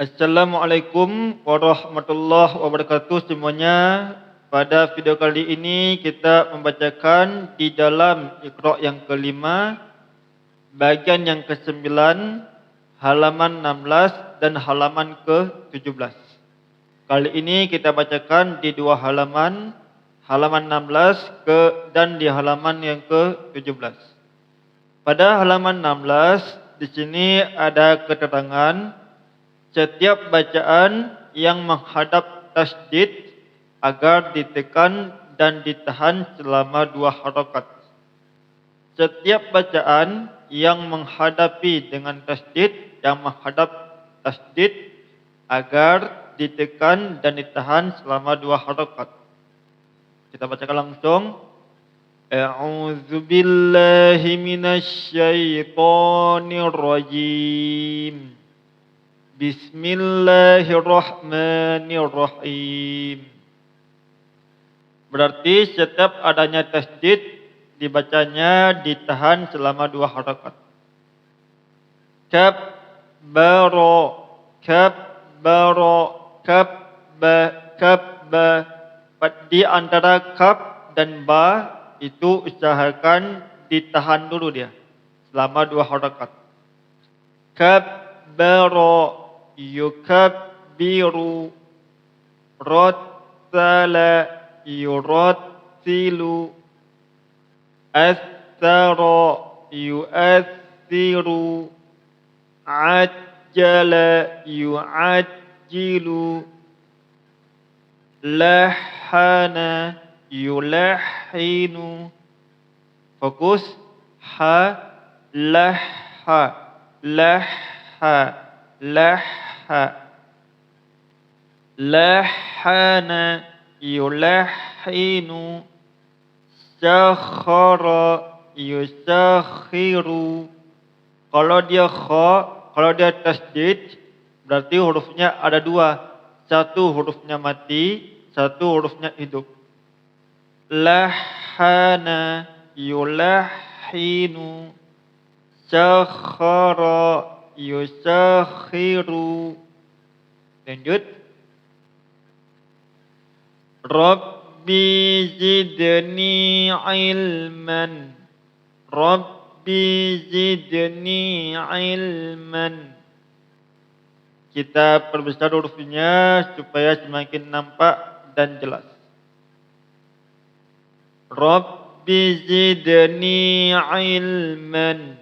Assalamualaikum warahmatullahi wabarakatuh semuanya. Pada video kali ini kita membacakan di dalam Iqra yang kelima, bagian yang ke-9, halaman 16 dan halaman ke-17. Kali ini kita bacakan di dua halaman 16 dan di halaman yang ke-17. Pada halaman 16 di sini ada keterangan setiap bacaan yang menghadap tasydid agar ditekan dan ditahan selama 2 harakat. Setiap bacaan yang menghadapi dengan tasydid, yang menghadap tasydid agar ditekan dan ditahan selama 2 harakat. Kita bacakan langsung. A'udzu billahi minasy syaithanir rajim. Bismillahirrahmanirrahim. Berarti setiap adanya tasydid dibacanya ditahan selama 2 harakat. Kabbaro, kabbaro, kabba. Di antara kab dan ba itu usahakan ditahan dulu dia selama 2 harakat. Kabbaro, yukabbiru, rattala, yurattilu, athara, yu'athiru, ajjala, yu'ajjilu, lahana, yulahhinu. Fokus ha, lahha, lahha, lahha, lahana, yulahhinu, sakhara, yusakhiru. Kalau dia tasydid berarti hurufnya ada 2. Satu hurufnya mati, satu hurufnya hidup. Lahana, yulahhinu, sakhara, yusakhiru. Lanjut. Rabbi zidni ilman. Rabbi zidni ilman. Kita perbesar hurufnya supaya semakin nampak dan jelas. Rabbi zidni ilman.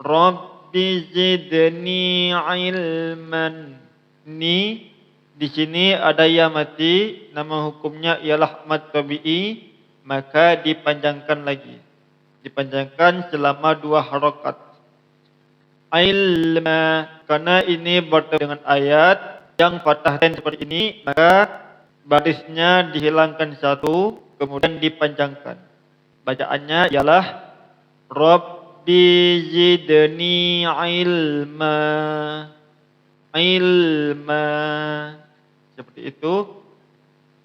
Rabbi zidni ilman. Ni di sini ada ya mati, nama hukumnya ialah mad tabi'i, maka dipanjangkan lagi. Dipanjangkan selama 2 harakat. Ilma, karena ini bertemu dengan ayat yang fathah ten seperti ini, maka barisnya dihilangkan satu, kemudian dipanjangkan. Bacaannya ialah Rabbi zidni ilma. Ilma. Seperti itu.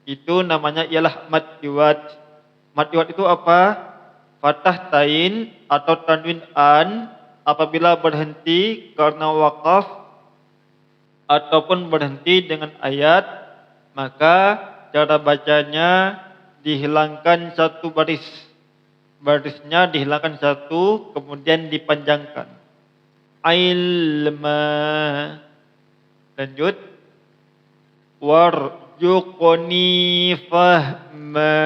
Itu namanya ialah mad iwad. Mad iwad itu apa? Fathah tain atau tanwin an apabila berhenti karena waqaf ataupun berhenti dengan ayat, maka cara bacanya dihilangkan satu baris. Barisnya dihilangkan satu, kemudian dipanjangkan. Ilma. Lanjut. Warzuqni fahma.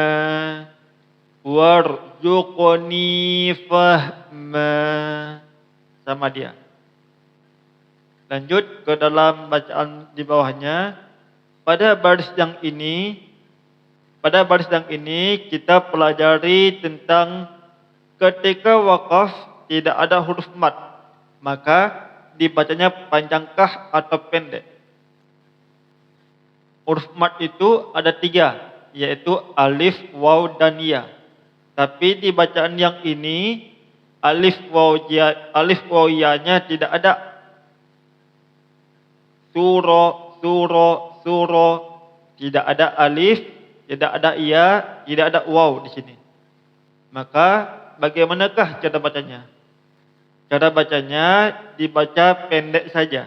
Warzuqni fahma. Sama dia. Lanjut ke dalam bacaan di bawahnya. Pada baris yang ini kita pelajari tentang ketika waqaf tidak ada huruf mad, maka dibacanya panjangkah atau pendek. Huruf mad itu ada 3, yaitu alif, waw, dan ya. Tapi di bacaan yang ini alif waw ya-nya tidak ada. Suro tidak ada alif, tidak ada ya, tidak ada waw di sini. Maka bagaimanakah cara bacanya? Cara bacanya dibaca pendek saja.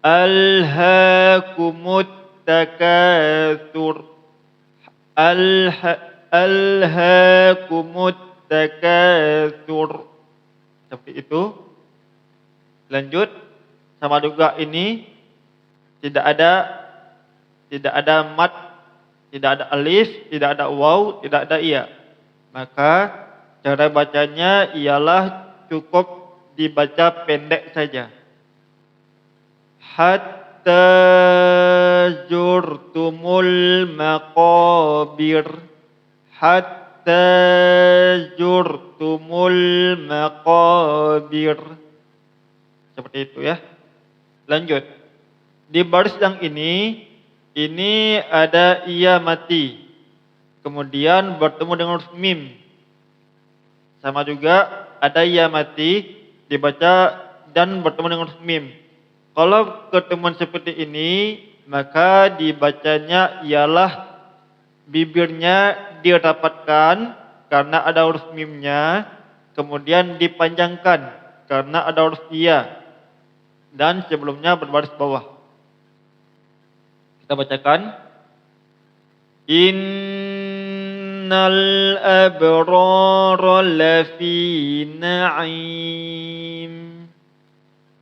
Alhaakumut takatsur. Alhaakumut takatsur. Seperti itu. Lanjut. Sama juga ini tidak ada mat, tidak ada alif, tidak ada waw, tidak ada iya. Maka cara bacanya ialah cukup dibaca pendek saja. Hatta zurtumul maqabir. Hatta zurtumul maqabir. Seperti itu ya. Lanjut. Di baris yang ini ada iya mati. Kemudian bertemu dengan huruf mim. Sama juga ada iya mati dibaca dan bertemu dengan huruf mim. Kalau ketemuan seperti ini, maka dibacanya ialah bibirnya dirapatkan karena ada huruf mimnya, kemudian dipanjangkan karena ada huruf iya, dan sebelumnya berbaris bawah. Kita bacakan. Innal abrara lafi na'im.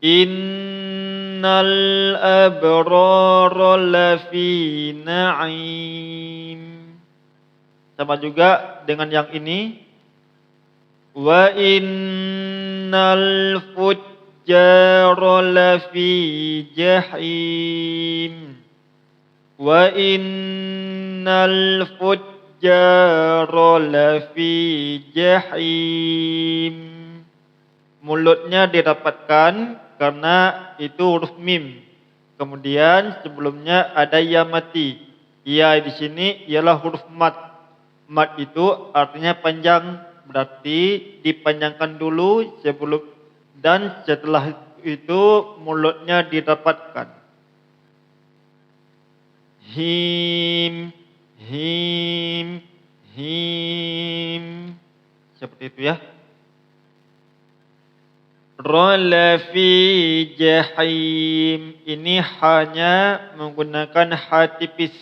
Innal abrara lafi na'im. Sama juga dengan yang ini. Wa innal fujjara lafi jahim. Wa innal fujjara lafi jahim. Mulutnya dirapatkan karena itu huruf mim. Kemudian sebelumnya ada ya mati. Ya di sini ialah huruf mat. Mat itu artinya panjang, berarti dipanjangkan dulu sebelum dan setelah itu mulutnya dirapatkan. Him, him, him. Seperti itu ya. Rala fi jahim. Ini hanya menggunakan ha tipis.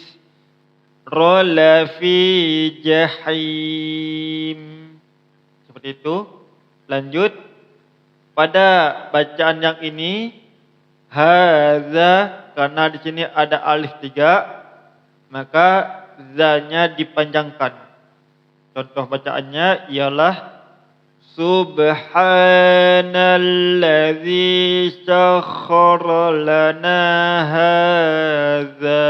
Rala fi jahim. Seperti itu. Lanjut. Pada bacaan yang ini, hadza, karena di sini ada alif 3, maka za-nya dipanjangkan. Contoh bacaannya ialah Subhanalladzi sakhkhara lana hadza.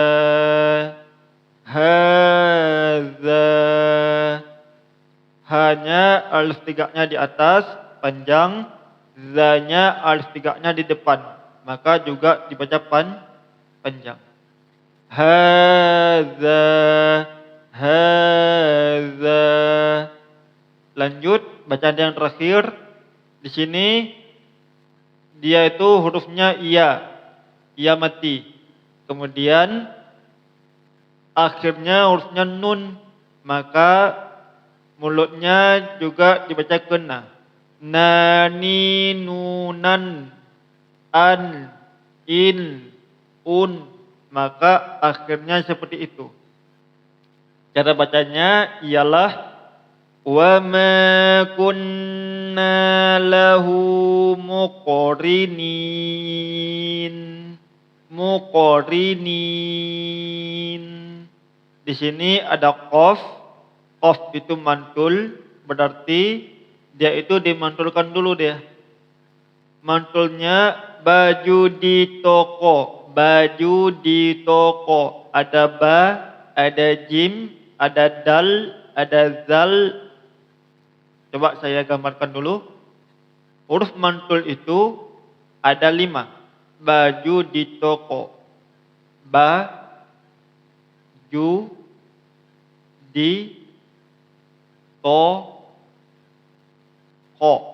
Hadza. Hanya alif 3-nya di atas, panjang, za-nya alif 3-nya di depan, maka juga dibaca panjang. Hadza, hadza. Lanjut bacaan yang terakhir. Di sini dia itu hurufnya iya, iya mati. Kemudian akhirnya hurufnya nun, maka mulutnya juga dibaca kena. Nani, nunan, an, in, un, maka akhirnya seperti itu. Cara bacanya ialah wa ma kunna lahu muqrinin. Muqrinin. Di sini ada qaf. Qaf itu mantul, berarti dia itu dimantulkan dulu dia. Mantulnya baju di toko, baju di toko. Ada ba, ada jim, ada dal, ada zal. Coba saya gambarkan dulu. Huruf mantul itu ada 5. Baju di toko. Ba, ju, di, to, ko.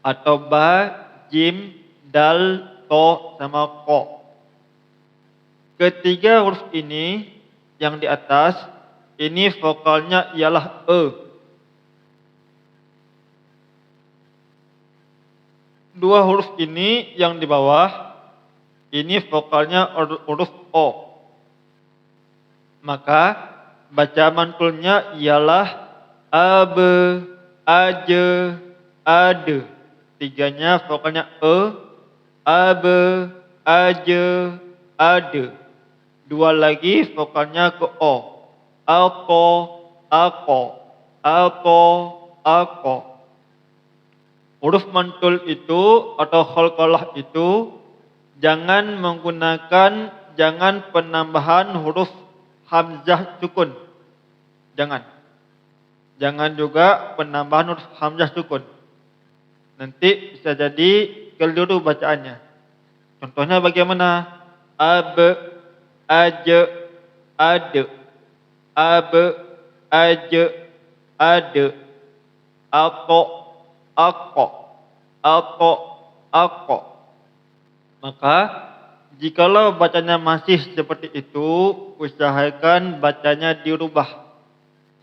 Atau ba, jim, dal, to, sama ko. Ketiga huruf ini yang di atas, ini vokalnya ialah e. Dua huruf ini yang di bawah, ini vokalnya huruf O. Maka bacaan mantulnya ialah abe, aje, ade. Tiganya vokalnya abe, aje, ade. Dua lagi vokalnya ke O. Ako, ako, ako, ako. Huruf mantul itu atau qalqalah itu jangan penambahan huruf hamzah sukun. Jangan juga penambahan huruf hamzah sukun. Nanti bisa jadi keliru bacaannya. Contohnya bagaimana? Abe, aje, ade. Abe, aje, ade. Ako, ako, ako, ako. Maka jikalau bacanya masih seperti itu, usahakan bacanya dirubah.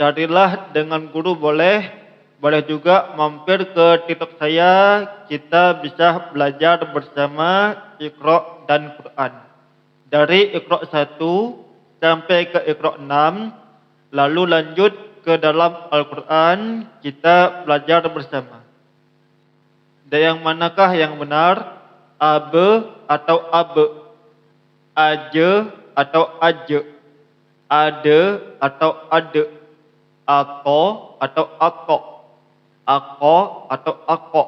Carilah dengan guru boleh juga mampir ke TikTok saya, kita bisa belajar bersama Iqra dan Quran. Dari Iqra 1 sampai ke Iqra 6, lalu lanjut ke dalam Al-Quran, kita belajar bersama. Dan yang manakah yang benar? Abe atau abe? Aje atau aje? Ade atau ade? Ako atau ako? Ako atau ako?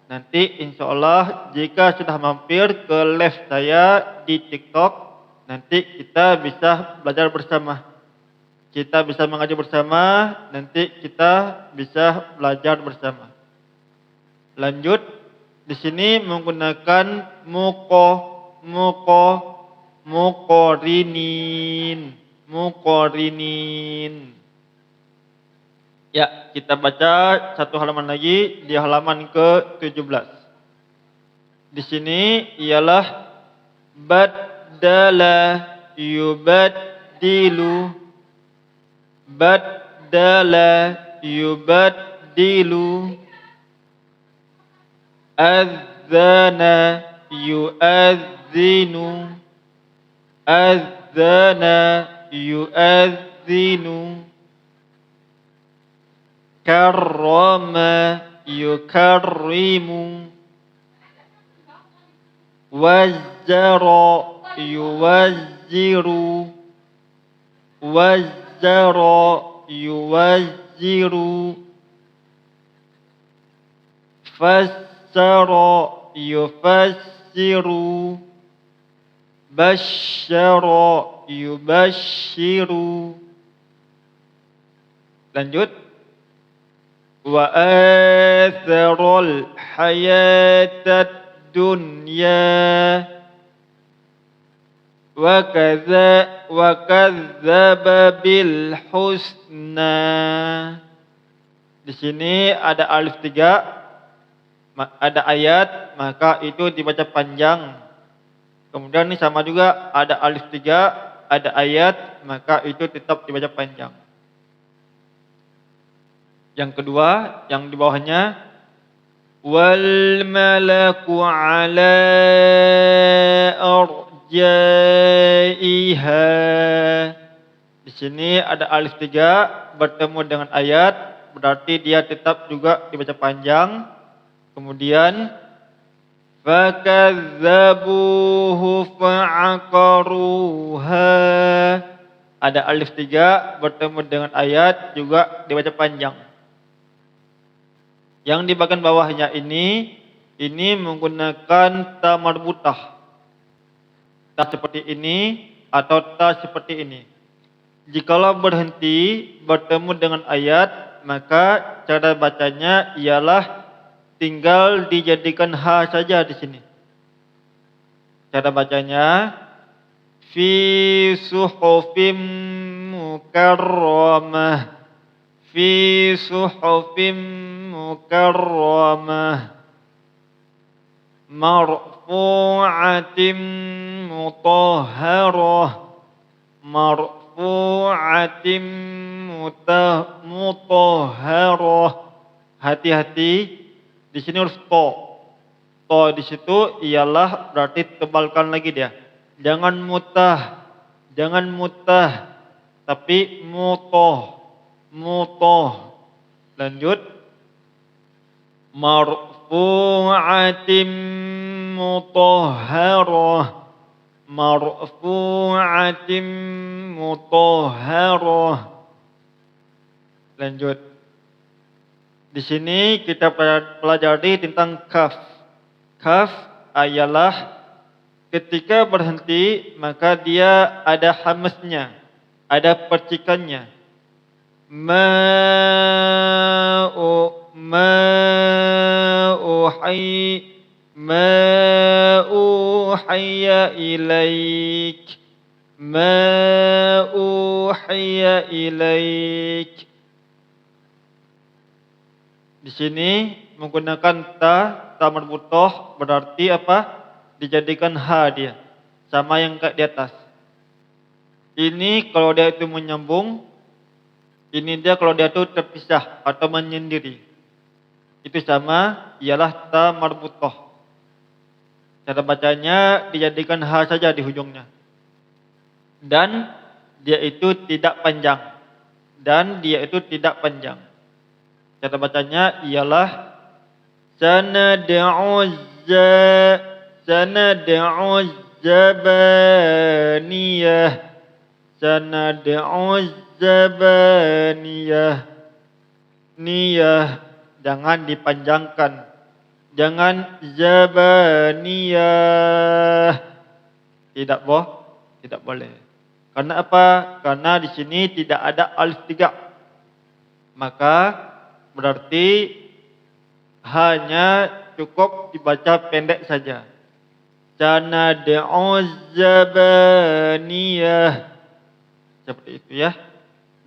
Nanti insya Allah jika sudah mampir ke live saya di TikTok, nanti kita bisa belajar bersama. Kita bisa mengaji bersama, nanti kita bisa belajar bersama. Lanjut, di sini menggunakan mukorinin. Ya, kita baca satu halaman lagi di halaman ke-17. Di sini ialah baddala yubaddilu, baddala yubaddilu, adzana yuadzinu, adzana yuadzinu, karrama yukarrimu, wazzara yuwazziru, wazzara yuwazziru, fassara yufassiru, basyara yubashiru. Lanjut. Wa atharul hayatad dunya wa kadzdzaba bil husna. Di sini ada alif 3, ada ayat, maka itu dibaca panjang. Kemudian ini sama juga, ada alif 3, ada ayat, maka itu tetap dibaca panjang. Yang kedua, yang di bawahnya wal malaku ala arjaiha. Di sini ada alif 3 bertemu dengan ayat, berarti dia tetap juga dibaca panjang. Kemudian fakadzabuhu fa'aqaruha. Ada alif 3 bertemu dengan ayat juga dibaca panjang. Yang di bagian bawahnya ini menggunakan ta marbutah. Ta seperti ini atau ta seperti ini. Jikalau berhenti bertemu dengan ayat, maka cara bacanya ialah tinggal dijadikan ha saja di sini. Cara bacanya fi suhufim mukarramah, fi suhufim mukarramah, marfu'atim mutahharah, marfu'atim mutahharah. Hati-hati, di sini huruf to. to di situ ialah berarti tebalkan lagi dia. Jangan mutah, tapi mutoh, mutoh. Lanjut. Marfu'atim mutahharah, marfu'atim mutahharah. Lanjut. Di sini kita pelajari tentang kaf. Kaf ialah ketika berhenti maka dia ada hamznya, ada percikannya. Ma'uhayya ilaik, ma'uhayya ilaik. Di sini menggunakan ta marbutoh berarti apa? Dijadikan ha dia. Sama yang di atas. Ini kalau dia itu menyambung, ini dia kalau dia itu terpisah atau menyendiri. Itu sama, ialah ta marbutoh. Cara bacanya dijadikan ha saja di hujungnya. Dan dia itu tidak panjang. Cara bacanya ialah sanad'u zabaniyah, sanad'u zabaniyah. Niyah jangan dipanjangkan. Jangan zabaniyah. Tidak boleh. Karena apa? Karena di sini tidak ada alif tiga. Maka berarti hanya cukup dibaca pendek saja. Sanad'u zabaniyah. Seperti itu ya.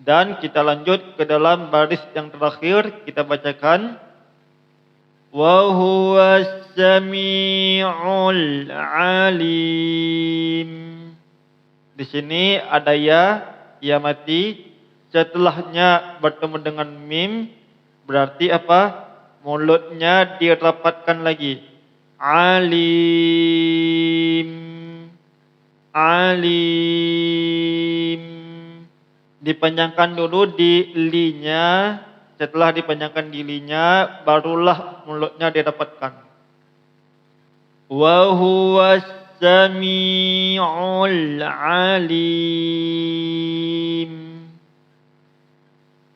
Dan kita lanjut ke dalam baris yang terakhir. Kita bacakan. Wa huwas sami'ul alim. Di sini ada ya mati. Setelahnya bertemu dengan mim. Berarti apa? Mulutnya dirapatkan lagi. Alim. Alim. Dipanjangkan dulu di linya. Setelah dipanjangkan di linya, barulah mulutnya dirapatkan. Wa huwas sami'ul alim.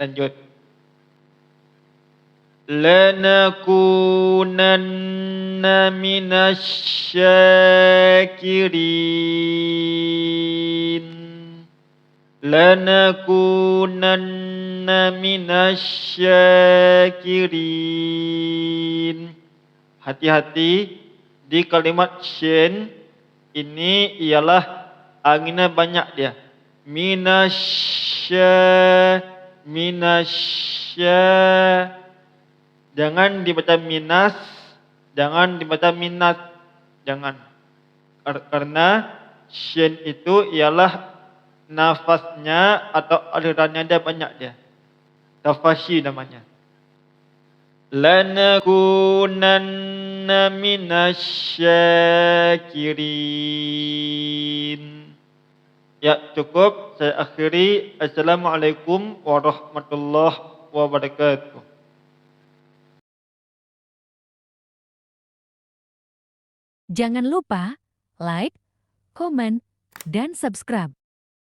Lanjut. Lanakunanna minasyakirin. Lanakunanna minasyakirin. Hati-hati di kalimat syin ini ialah anginnya banyak dia. Minasya. Jangan dibaca minas, jangan dibaca minat. Jangan. Karena syin itu ialah nafasnya atau alirannya dia banyak dia. Tafashi namanya. Lanakunanna minasyakirin. Ya, cukup. Saya akhiri. Assalamualaikum warahmatullahi wabarakatuh. Jangan lupa like, komen, dan subscribe.